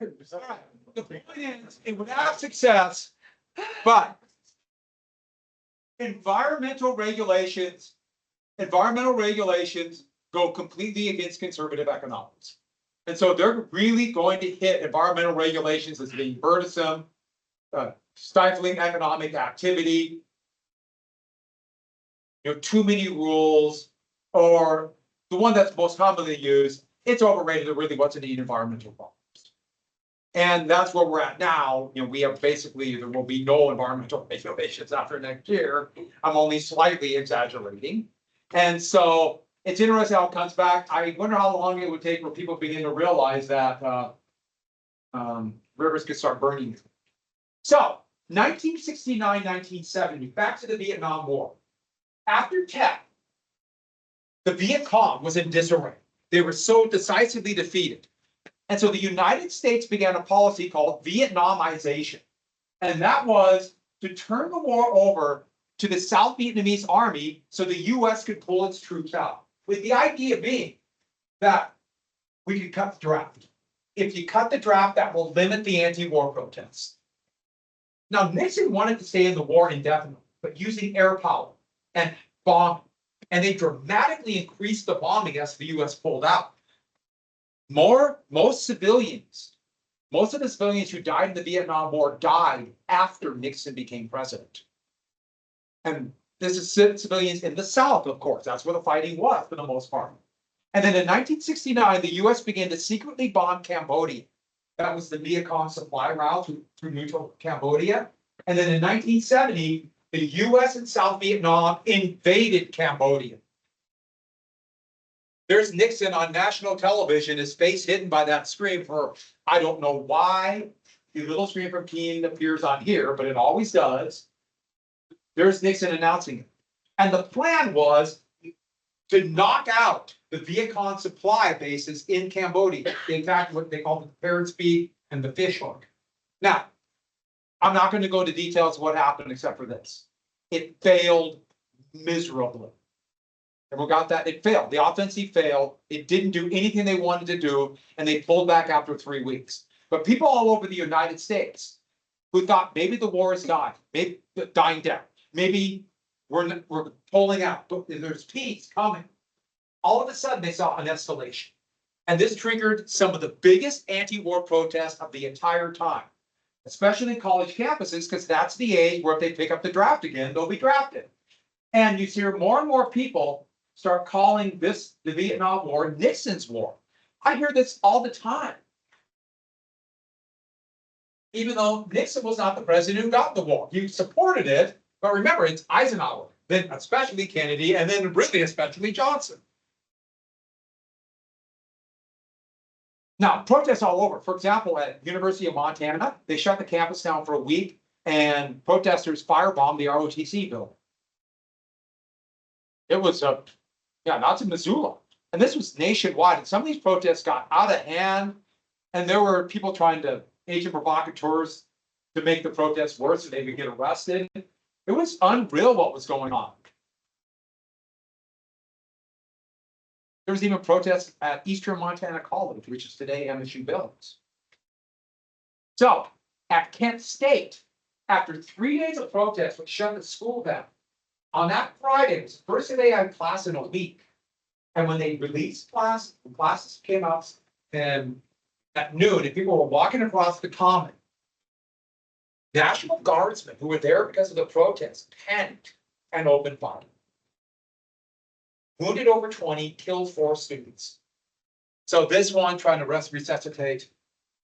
The point is, it would have success, but environmental regulations go completely against conservative economics. And so they're really going to hit environmental regulations as being burdensome, stifling economic activity, too many rules, or the one that's most commonly used, it's overrated, it really wasn't any environmental problems. And that's where we're at now. We have basically, there will be no environmental regulations after next year. I'm only slightly exaggerating. And so it's interesting how it comes back. I wonder how long it would take for people begin to realize that rivers could start burning. So 1969, 1970, back to the Vietnam War. After Tet, the Viet Cong was in disarray. They were so decisively defeated. And so the United States began a policy called Vietnamization. And that was to turn the war over to the South Vietnamese army so the US could pull its troops out. With the idea being that we could cut the draft. If you cut the draft, that will limit the anti-war protests. Now, Nixon wanted to stay in the war indefinitely, but using air power and bombing. And they dramatically increased the bombing as the US pulled out. Most of the civilians who died in the Vietnam War died after Nixon became president. And this is civilians in the South, of course. That's where the fighting was for the most part. And then in 1969, the US began to secretly bomb Cambodia. That was the Viet Cong supply route through neutral Cambodia. And then in 1970, the US and South Vietnam invaded Cambodia. There's Nixon on national television, his face hidden by that screen for, I don't know why the little screen from Keene appears on here, but it always does. There's Nixon announcing it. And the plan was to knock out the Viet Cong supply bases in Cambodia. In fact, what they call the parrot's beak and the fish hook. Now, I'm not going to go into details of what happened except for this. It failed miserably. Everyone got that? It failed. The offensive failed. It didn't do anything they wanted to do, and they pulled back after 3 weeks. But people all over the United States who thought maybe the war is dying down. Maybe we're pulling out, but there's peace coming. All of a sudden, they saw an escalation. And this triggered some of the biggest anti-war protests of the entire time, especially in college campuses, because that's the age where if they pick up the draft again, they'll be drafted. And you hear more and more people start calling this the Vietnam War Nixon's war. I hear this all the time. Even though Nixon was not the president who got the war. He supported it, but remember, it's Eisenhower, then especially Kennedy, and then really especially Johnson. Now, protests all over. For example, at University of Montana, they shut the campus down for a week, and protesters firebombed the ROTC building. It was that's in Missoula. And this was nationwide. And some of these protests got out of hand. And there were people trying to, agent provocateurs, to make the protests worse so they would get arrested. It was unreal what was going on. There was even protests at Eastern Montana College, which is today MSU Billings. So at Kent State, after 3 days of protests, which shut the school down, on that Friday, it was the first day they had class in a week. And when they released class, the classes came out and at noon, and people were walking across the common. National Guardsmen who were there because of the protests panicked and opened fire. Wounded over 20, killed 4 students. So this one trying to resuscitate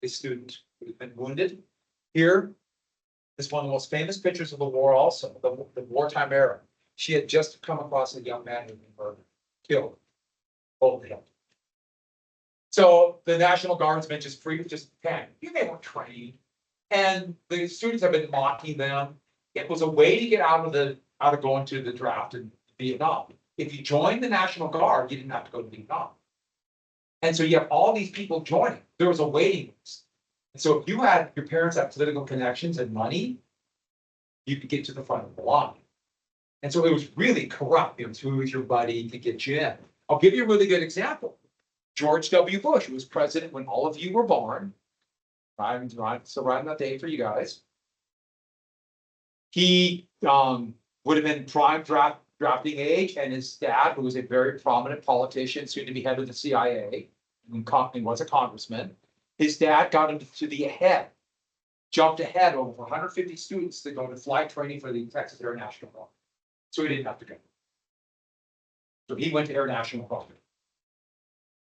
a student who had been wounded. Here is one of the most famous pictures of the war also, the wartime era. She had just come across a young man who had been murdered, killed, both of them. So the National Guardsmen just panicked. They weren't trained. And the students have been mocking them. It was a way to get out of going to the draft in Vietnam. If you joined the National Guard, you didn't have to go to Vietnam. And so you have all these people joining. There was a waiting list. And so if you had your parents have political connections and money, you could get to the front of the line. And so it was really corrupt. It was who was your buddy to get you in. I'll give you a really good example. George W. Bush, who was president when all of you were born, right, so right on that day for you guys. He would have been prime drafting age, and his dad, who was a very prominent politician, soon to be head of the CIA, and was a congressman. His dad got him to the head, jumped ahead over 150 students to go to flight training for the Texas Air National Guard. So he didn't have to go. So he went to Air National Guard.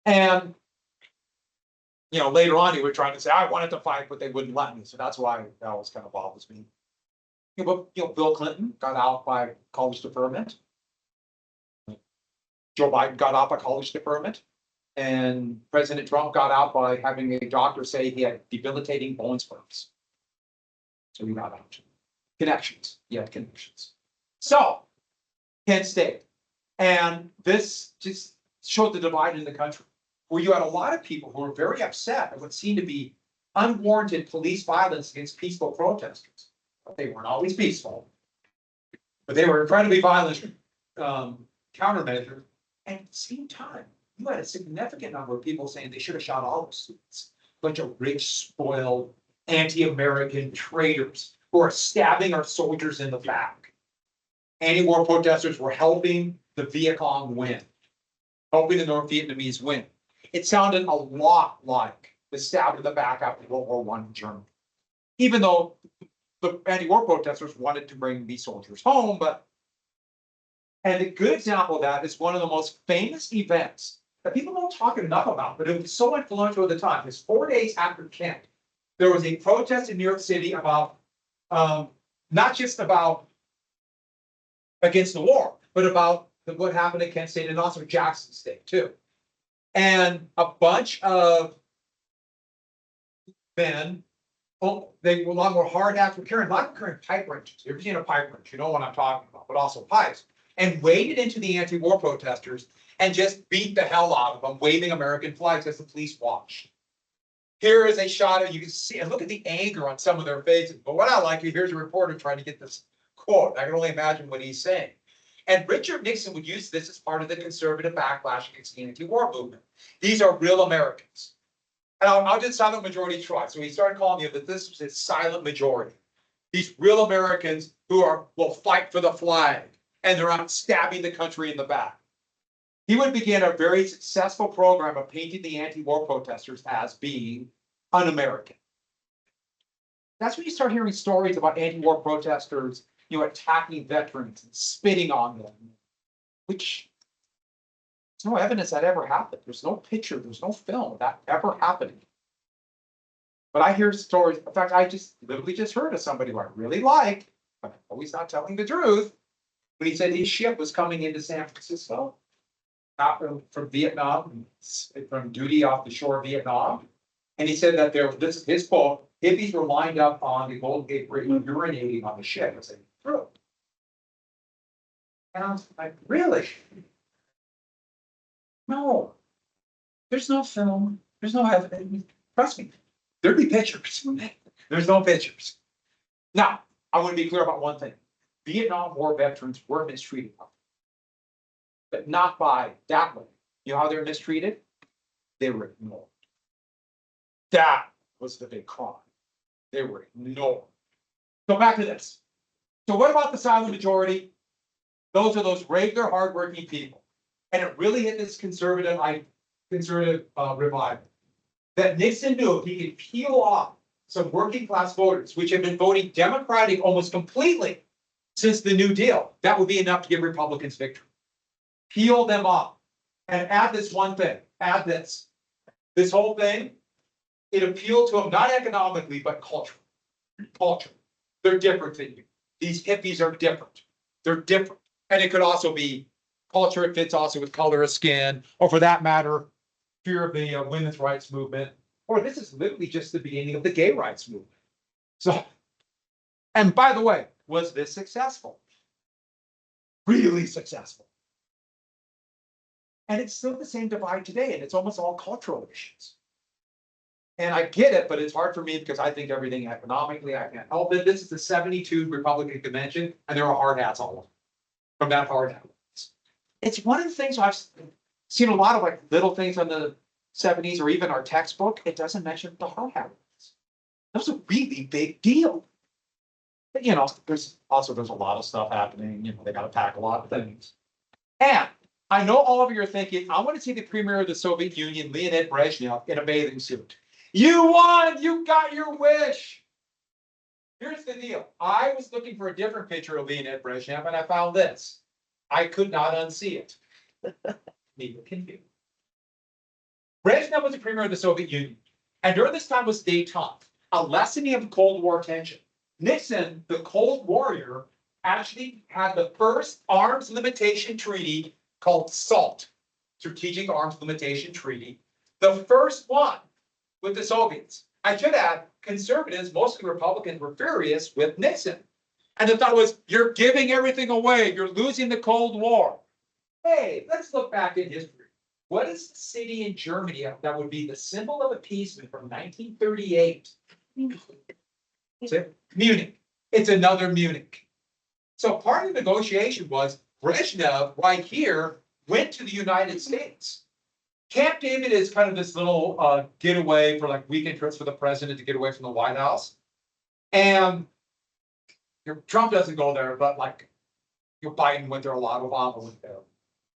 And later on, he was trying to say, I wanted to fight, but they wouldn't let me. So that's why that always kind of bothers me. But Bill Clinton got out by college deferment. Joe Biden got out by college deferment. And President Trump got out by having a doctor say he had debilitating bone spurs. So he got out. Connections. He had connections. So, Kent State. And this just showed the divide in the country, where you had a lot of people who were very upset at what seemed to be unwarranted police violence against peaceful protesters. But they weren't always peaceful. But they were incredibly violent countermeasure. And at the same time, you had a significant number of people saying they should have shot all the students. A bunch of rich, spoiled, anti-American traitors who are stabbing our soldiers in the back. Anti-war protesters were helping the Viet Cong win, helping the North Vietnamese win. It sounded a lot like the stab in the back after World War I in Germany. Even though the anti-war protesters wanted to bring these soldiers home, and a good example of that is one of the most famous events that people don't talk enough about, but it was so influential at the time. It's 4 days after Kent. There was a protest in New York City about, not just about against the war, but about what happened at Kent State and also Jackson State too. And a bunch of men, they were a lot more hard hats, were carrying pipe wrenches. You ever seen a pipe wrench? You know what I'm talking about, but also pipes. And waded into the anti-war protesters and just beat the hell out of them, waving American flags as the police watched. Here is a shot of, you can see, and look at the anger on some of their faces. But what I like, here's a reporter trying to get this quote. I can only imagine what he's saying. And Richard Nixon would use this as part of the conservative backlash against the anti-war movement. These are real Americans. And I'll just silent majority try. So he started calling you that this was a silent majority. These real Americans who will fight for the flag, and they're out stabbing the country in the back. He would begin a very successful program of painting the anti-war protesters as being un-American. That's when you start hearing stories about anti-war protesters, attacking veterans and spitting on them, which there's no evidence that ever happened. There's no picture, there's no film of that ever happening. But I hear stories. In fact, I just literally just heard of somebody who I really like, but I'm always not telling the truth. But he said his ship was coming into San Francisco, from Vietnam, from duty off the shore of Vietnam. And he said that this is his quote, hippies were lined up on the Golden Gate Bridge urinating on the ship. I said, true. And I was like, really? No. There's no film. There's no evidence. Trust me. There'd be pictures. There's no pictures. Now, I want to be clear about one thing. Vietnam War veterans were mistreated, but not by that way. You know how they're mistreated? They were ignored. That was the big crime. They were ignored. So back to this. So what about the silent majority? Those are those regular, hardworking people. And it really hit this conservative revival. That Nixon knew if he could peel off some working class voters, which have been voting Democratic almost completely since the New Deal, that would be enough to give Republicans victory. Peel them off. And add this one thing. Add this. This whole thing, it appealed to them not economically, but culturally. Culture. They're different than you. These hippies are different. They're different. And it could also be culture. It fits also with color of skin, or for that matter, fear of the women's rights movement. Or this is literally just the beginning of the gay rights movement. So, and by the way, was this successful? Really successful. And it's still the same divide today, and it's almost all cultural issues. And I get it, but it's hard for me because I think everything economically, I can't help it. This is the 72 Republican convention, and there are hard hats all over from that hard hat. It's one of the things I've seen a lot of like little things on the 70s, or even our textbook, it doesn't mention the heart habits. That was a really big deal. But, there's a lot of stuff happening. They got to pack a lot of things. And I know all of you are thinking, I want to see the premier of the Soviet Union, Leonid Brezhnev, in a bathing suit. You won! You got your wish! Here's the deal. I was looking for a different picture of Leonid Brezhnev, and I found this. I could not unsee it. Neither can you. Brezhnev was the premier of the Soviet Union, and during this time was détente, a lessening of Cold War tension. Nixon, the Cold Warrior, actually had the first arms limitation treaty called SALT, Strategic Arms Limitation Treaty, the first one with the Soviets. I should add, conservatives, mostly Republicans, were furious with Nixon. And the thought was, you're giving everything away. You're losing the Cold War. Hey, let's look back in history. What is the city in Germany that would be the symbol of appeasement from 1938? Is it Munich? It's another Munich. So part of the negotiation was Brezhnev, right here, went to the United States. Camp David is kind of this little getaway for like weekend trips for the president to get away from the White House. And Trump doesn't go there, but like Biden went there a lot, Obama went there.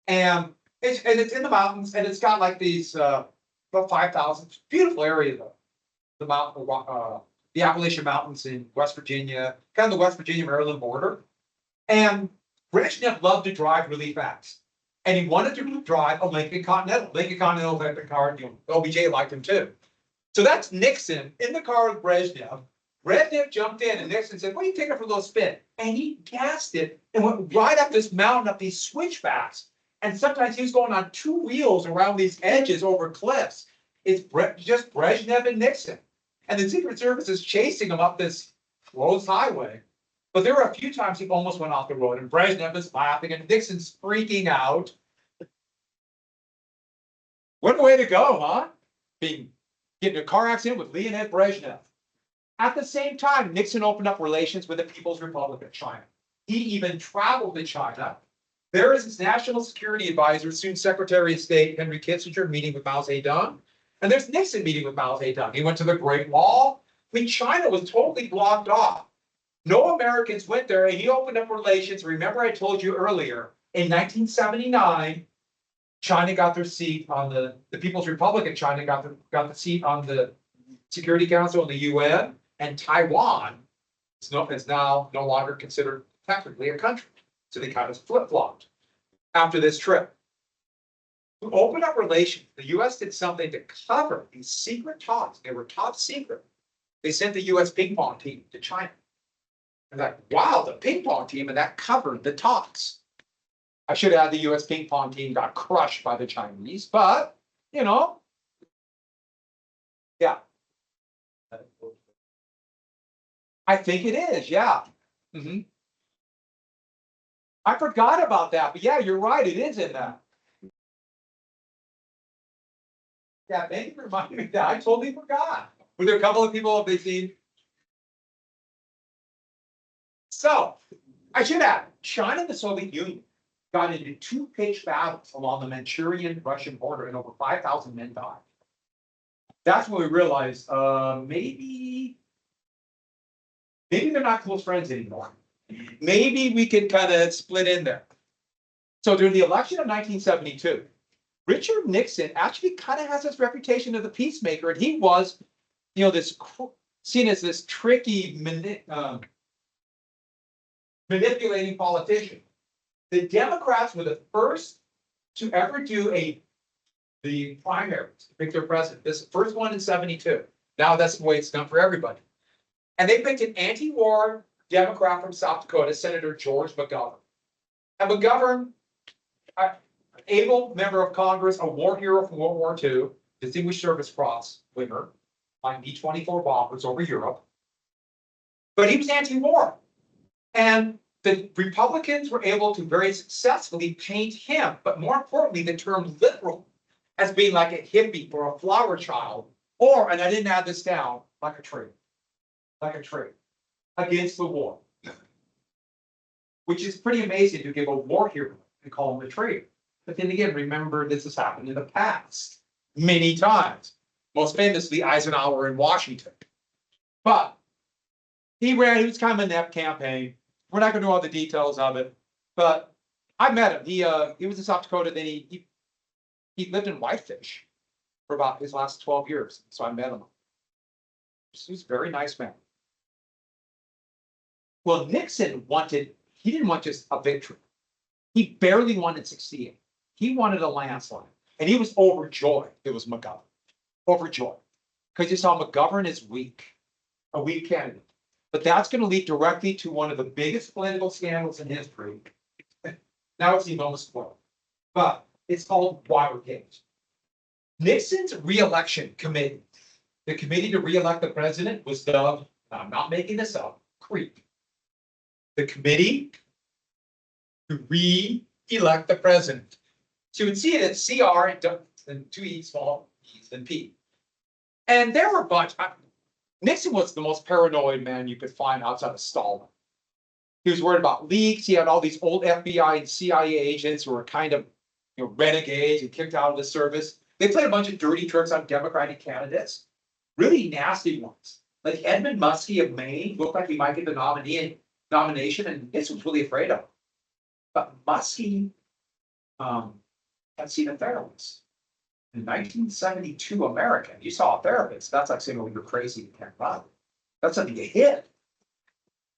And it's in the mountains, and it's got like these about 5,000, beautiful area though. The mountain, the Appalachian Mountains in West Virginia, kind of the West Virginia-Maryland border. And Brezhnev loved to drive really fast. And he wanted to drive a Lincoln Continental. Lincoln Continental had the car, OBJ liked him too. So that's Nixon in the car with Brezhnev. Brezhnev jumped in, and Nixon said, "What are you taking for a little spin?" And he gassed it and went right up this mountain, up these switchbacks. And sometimes he was going on two wheels around these edges over cliffs. It's just Brezhnev and Nixon. And the Secret Service is chasing him up this closed highway. But there were a few times he almost went off the road, and Brezhnev is laughing, and Nixon's freaking out. What a way to go, huh? Getting in a car accident with Leonid Brezhnev. At the same time, Nixon opened up relations with the People's Republic of China. He even traveled to China. There is his national security advisor, soon Secretary of State Henry Kissinger, meeting with Mao Zedong. And there's Nixon meeting with Mao Zedong. He went to the Great Wall. I mean, China was totally blocked off. No Americans went there, and he opened up relations. Remember, I told you earlier, in 1979, China got their seat on the People's Republic of China got the seat on the Security Council in the UN, and Taiwan is now no longer considered technically a country. So they kind of flip-flopped after this trip. To open up relations, the US did something to cover these secret talks. They were top secret. They sent the US ping pong team to China. And like, wow, the ping pong team, and that covered the talks. I should add the US ping pong team got crushed by the Chinese, but, yeah. I think it is, yeah. Mm-hmm. I forgot about that, but yeah, you're right, it is in that. Yeah, thank you for reminding me that. I totally forgot. Were there a couple of people have they seen? So, I should add, China and the Soviet Union got into two pitched battles along the Manchurian-Russian border, and over 5,000 men died. That's when we realized maybe they're not close friends anymore. Maybe we can kind of split in there. So during the election of 1972, Richard Nixon actually kind of has this reputation of the peacemaker, and he was, this seen as this tricky manipulating politician. The Democrats were the first to ever do the primaries to pick their president. This is the first one in 72. Now that's the way it's done for everybody. And they picked an anti-war Democrat from South Dakota, Senator George McGovern. And McGovern, an able member of Congress, a war hero from World War II, Distinguished Service Cross winner, flying B-24 bombers over Europe. But he was anti-war. And the Republicans were able to very successfully paint him, but more importantly, the term liberal, as being like a hippie or a flower child, or, and I didn't add this down, like a tree, against the war. Which is pretty amazing to give a war hero and call him a traitor. But then again, remember, this has happened in the past. many times, most famously Eisenhower in Washington. But he was kind of an inept campaign. We're not gonna do all the details of it, but I met him. He was in South Dakota, then he lived in Whitefish for about his last 12 years. So I met him. He's a very nice man. Well, Nixon he didn't want just a victory. He barely wanted 68. He wanted a landslide. And he was overjoyed. It was McGovern. Overjoyed. Because he saw McGovern is weak, a weak candidate. But that's going to lead directly to one of the biggest political scandals in history. Now it's even almost spoiled. But it's called Watergate. Nixon's reelection committee, the committee to reelect the president, was dubbed, I'm not making this up, CREEP. The committee to re-elect the president. So you would see it as CR and two E small E's and P. And there were a bunch. Nixon was the most paranoid man you could find outside of Stalin. He was worried about leaks. He had all these old FBI and CIA agents who were kind of renegades and kicked out of the service. They played a bunch of dirty tricks on Democratic candidates, really nasty ones. Like Edmund Muskie of Maine looked like he might get the nomination, and Nixon was really afraid of him. But Muskie had seen a therapist. In 1972 American, you saw a therapist. That's like saying, oh, you're crazy, you can't run. That's something you hit.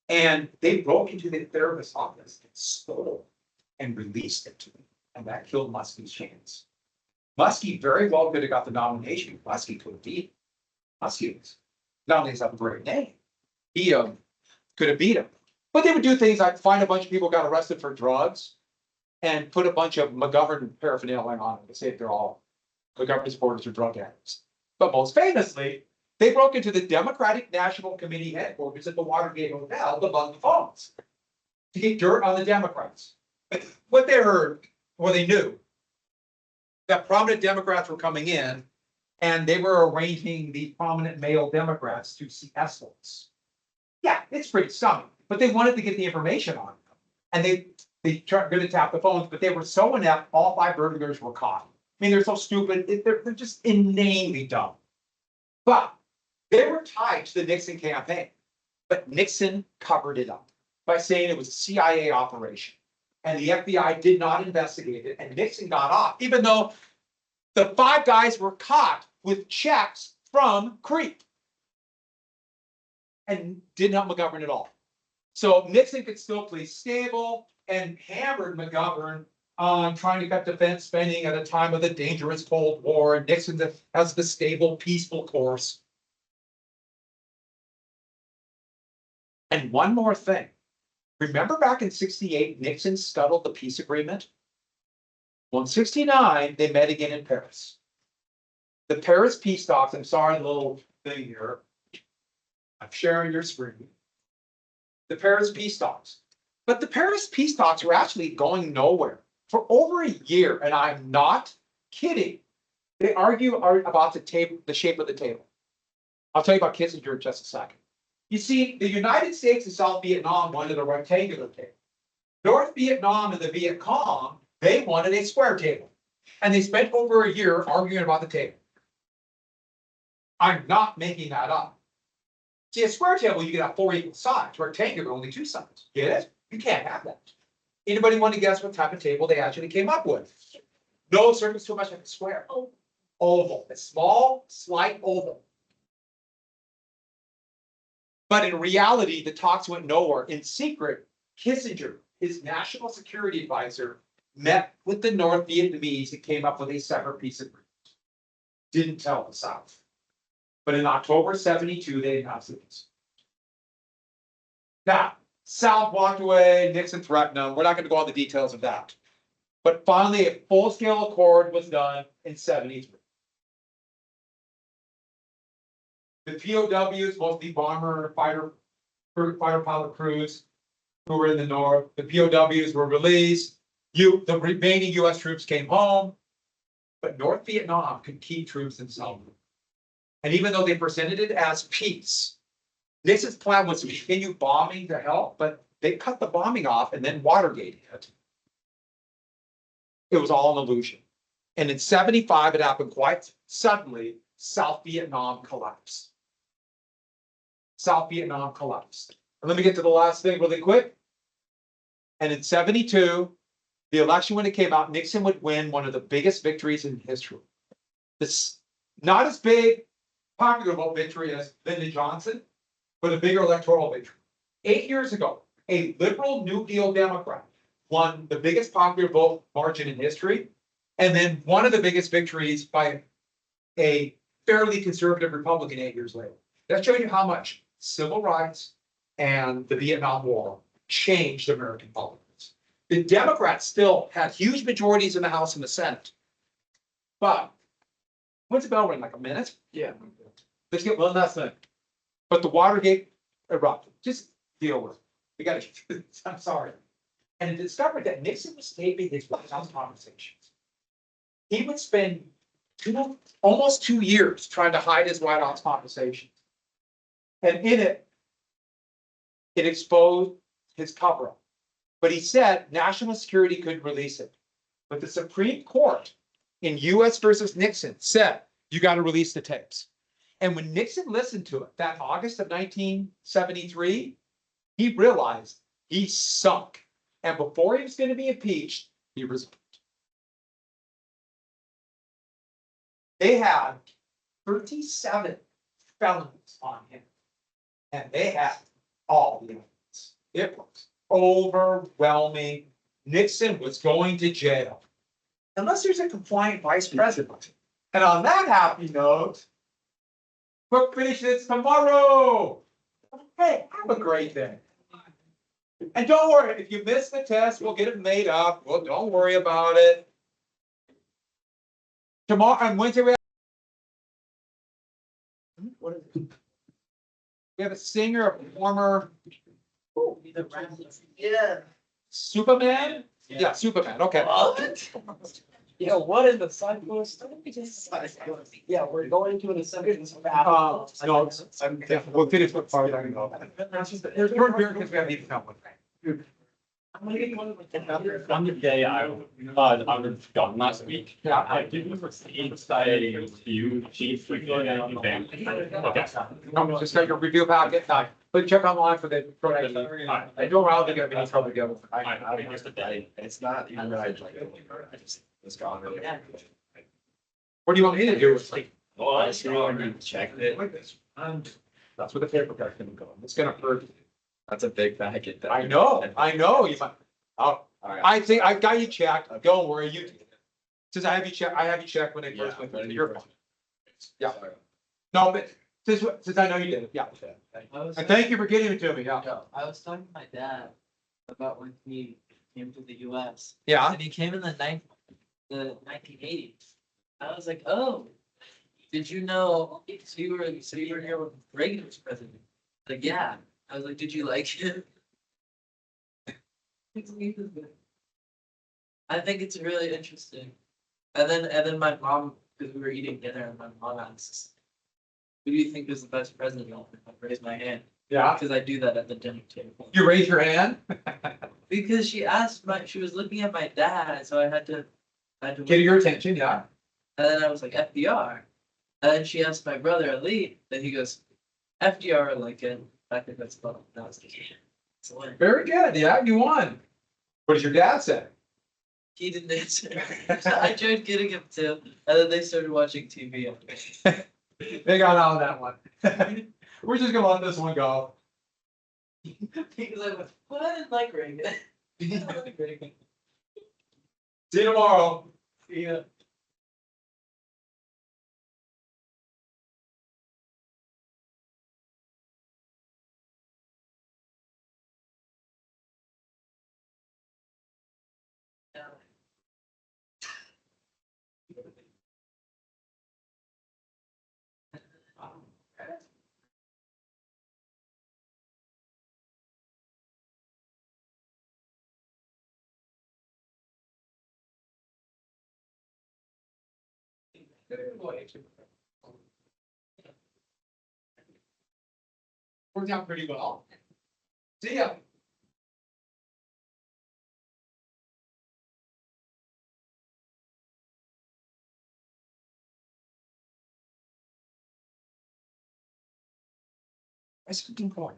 And they broke into the therapist's office and stole and released it to him. And that killed Muskie's chance. Muskie very well could have got the nomination. Muskie could have beat him. Muskie was not only has a great name, he could have beat him. But they would do things like find a bunch of people who got arrested for drugs and put a bunch of McGovern paraphernalia on them to say they're all McGovern supporters or drug addicts. But most famously, they broke into the Democratic National Committee headquarters at the Watergate Hotel to bug the phones to get dirt on the Democrats. What they heard, or they knew, that prominent Democrats were coming in and they were arranging the prominent male Democrats to see escorts. Yeah, it's pretty stunning, but they wanted to get the information on them. And they tried to tap the phones, but they were so inept, all 5 burglars were caught. I mean, they're so stupid, they're just inanely dumb. But they were tied to the Nixon campaign. But Nixon covered it up by saying it was a CIA operation. And the FBI did not investigate it, and Nixon got off, even though the 5 guys were caught with checks from CREEP and didn't help McGovern at all. So Nixon could still play stable and hammered McGovern on trying to cut defense spending at a time of the dangerous Cold War, and Nixon has the stable, peaceful course. And one more thing. Remember back in 68, Nixon scuttled the peace agreement? Well, in 69, they met again in Paris. The Paris peace talks, I'm sorry, the little thing here. I'm sharing your screen. The Paris peace talks. But the Paris peace talks were actually going nowhere for over a year, and I'm not kidding. They argue about the shape of the table. I'll tell you about Kissinger in just a second. You see, the United States and South Vietnam wanted a rectangular table. North Vietnam and the Viet Cong, they wanted a square table. And they spent over a year arguing about the table. I'm not making that up. See, a square table, you can have 4 equal sides. Rectangular, only 2 sides. Get it? You can't have that. Anybody want to guess what type of table they actually came up with? No circles too much like a square. Oval. A small, slight oval. But in reality, the talks went nowhere. In secret, Kissinger, his national security advisor, met with the North Vietnamese and came up with a separate peace agreement. Didn't tell the South. But in October 72, they announced it. Now, South walked away, Nixon threatened them. We're not going to go all the details of that. But finally, a full-scale accord was done in 73. The POWs, mostly bomber, fighter pilot crews who were in the north, the POWs were released. The remaining US troops came home, but North Vietnam could keep troops in South. And even though they presented it as peace, Nixon's plan was to continue bombing to help, but they cut the bombing off and then Watergate hit. It was all an illusion. And in 75, it happened quite suddenly. South Vietnam collapsed. South Vietnam collapsed. And let me get to the last thing really quick. And in 72, the election, when it came out, Nixon would win one of the biggest victories in history. This not as big popular vote victory as Lyndon Johnson, but a bigger electoral victory. 8 years ago, a liberal New Deal Democrat won the biggest popular vote margin in history, and then one of the biggest victories by a fairly conservative Republican 8 years later. That shows you how much civil rights and the Vietnam War changed American politics. The Democrats still had huge majorities in the House and the Senate. But when's the bell ring? Like a minute? Yeah. Let's get one last thing. But the Watergate erupted. Just deal with it. We got to, I'm sorry. And it discovered that Nixon was taping his White House conversations. He would spend almost 2 years trying to hide his White House conversations. And in it, it exposed his cover-up. But he said national security could release it. But the Supreme Court in US versus Nixon said, you got to release the tapes. And when Nixon listened to it that August of 1973, he realized he sunk. And before he was going to be impeached, he resigned. They had 37 felonies on him. And they had all the evidence. It was overwhelming. Nixon was going to jail. Unless there's a compliant vice president. And on that happy note, we'll finish this tomorrow. Hey, have a great day. And don't worry, if you miss the test, we'll get it made up. Well, don't worry about it. Tomorrow on Wednesday, what is it? We have a singer, a performer. Yeah. Superman? Yeah, Superman. Okay. Yeah, what in the cyclist? Yeah, we're going to an assembly. No, yeah, we'll finish with part of that. There's more beer because we haven't even come with. On the day I was gone last week, Yeah. I didn't receive a few sheets for the event. Okay. I'm just got your review packet. But check online for the. I don't know how they're gonna be in trouble together. I think just a day. It's not even that I just it's gone. What do you want me to do? It's like, Well, I see when you checked it. that's what the paper guy's gonna go. It's gonna hurt. That's a big packet. I know. You might. Oh, Alright. I think I got you checked. Don't worry, you. Since I have you checked when they Yeah, first went when through. you You're first- fine. Yeah. No, but since I know you did it, yeah. And thank you for getting it to me, yeah. I was talking to my dad about when he came to the US. Yeah, And he came in the 1980s. I was like, oh, did you know, so you were here when Reagan was president? Like, yeah. I was like, did you like him? I think it's really interesting. And then my mom, because we were eating dinner, and my mom asked, who do you think is the best president? I raised my hand. yeah. Because I do that at the dinner table. You raise your hand, Because she was looking at my dad, so I had to. get your attention, yeah. And then I was like, FDR. And then she asked my brother, Ali, then he goes, FDR or Lincoln. I think that's fun. And I was like, yeah, it's a win. Very good, yeah, you won. What did your dad say? He didn't answer. I tried getting him to, and then they started watching TV. They got on that one. We're just gonna let this one go. Because I went, well, I didn't like Reagan. See you tomorrow. Yeah. Worked out pretty well. See ya. I said, "Didn't call."